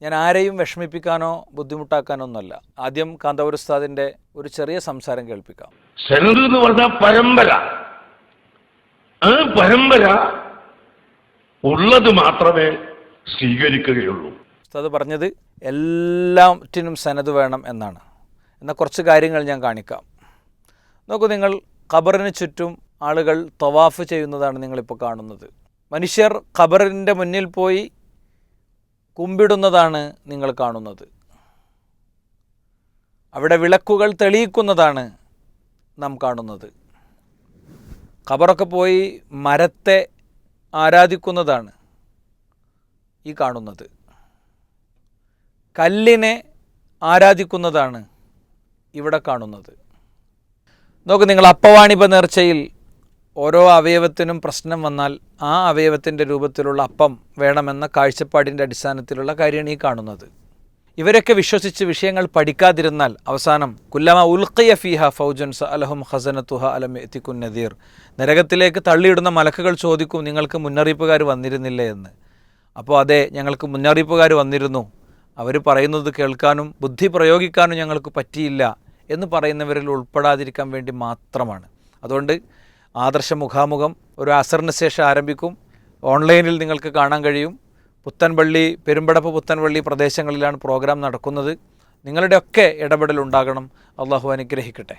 ഞാൻ ആരെയും വിഷമിപ്പിക്കാനോ ബുദ്ധിമുട്ടാക്കാനോ ഒന്നുമല്ല. ആദ്യം കാന്തപുര ഉസ്താദിൻ്റെ ഒരു ചെറിയ സംസാരം കേൾപ്പിക്കാം. സെനത് എന്ന് പറഞ്ഞാൽ പരമ്പര. ആ പരമ്പര ഉള്ളത് മാത്രമേ സ്വീകരിക്കുകയുള്ളൂ. ഉസ്താദ് പറഞ്ഞത് എല്ലാറ്റിനും സനത് വേണം എന്നാണ്. എന്നാൽ കുറച്ച് കാര്യങ്ങൾ ഞാൻ കാണിക്കാം. നോക്കൂ, നിങ്ങൾ ഖബറിന് ചുറ്റും ആളുകൾ തവാഫ് ചെയ്യുന്നതാണ് നിങ്ങളിപ്പോൾ കാണുന്നത്. മനുഷ്യർ ഖബറിൻ്റെ മുന്നിൽ പോയി കുമ്പിടുന്നതാണ് നിങ്ങൾ കാണുന്നത്. അവിടെ വിളക്കുകൾ തെളിയിക്കുന്നതാണ് നാം കാണുന്നത്. ഖബറൊക്കെ പോയി മരത്തെ ആരാധിക്കുന്നതാണ് ഈ കാണുന്നത്. കല്ലിനെ ആരാധിക്കുന്നതാണ് ഇവിടെ കാണുന്നത്. നോക്ക്, നിങ്ങൾ അപ്പവാണിഭ നേർച്ചയിൽ ഓരോ അവയവത്തിനും പ്രശ്നം വന്നാൽ ആ അവയവത്തിൻ്റെ രൂപത്തിലുള്ള അപ്പം വേണമെന്ന കാഴ്ചപ്പാടിൻ്റെ അടിസ്ഥാനത്തിലുള്ള കാര്യമാണ് ഈ കാണുന്നത്. ഇവരൊക്കെ വിശ്വസിച്ച് വിഷയങ്ങൾ പഠിക്കാതിരുന്നാൽ അവസാനം കുല്ലമ ഉൽഖിയ ഫീഹ ഫൗജൻ സഅലഹും ഖസനതുഹ അലം യഅതികുൻ നദീർ, നരകത്തിലേക്ക് തള്ളിയിടുന്ന മലക്കുകൾ ചോദിക്കും, നിങ്ങൾക്ക് മുന്നറിയിപ്പുകാർ വന്നിരുന്നില്ലേ എന്ന്. അപ്പോൾ അതെ, ഞങ്ങൾക്ക് മുന്നറിയിപ്പുകാർ വന്നിരുന്നു, അവർ പറയുന്നത് കേൾക്കാനും ബുദ്ധി പ്രയോഗിക്കാനും ഞങ്ങൾക്ക് പറ്റിയില്ല എന്ന് പറയുന്നവരിൽ ഉൾപ്പെടാതിരിക്കാൻ വേണ്ടി മാത്രമാണ്. അതുകൊണ്ട് ആദർശ മുഖാമുഖം ഒരു അസറിന് ശേഷം ആരംഭിക്കും. ഓൺലൈനിൽ നിങ്ങൾക്ക് കാണാൻ കഴിയും. പുത്തൻപള്ളി, പെരുമ്പടപ്പ് പുത്തൻപള്ളി പ്രദേശങ്ങളിലാണ് പ്രോഗ്രാം നടക്കുന്നത്. നിങ്ങളുടെയൊക്കെ ഇടപെടൽ ഉണ്ടാകണം. അള്ളാഹു അനുഗ്രഹിക്കട്ടെ.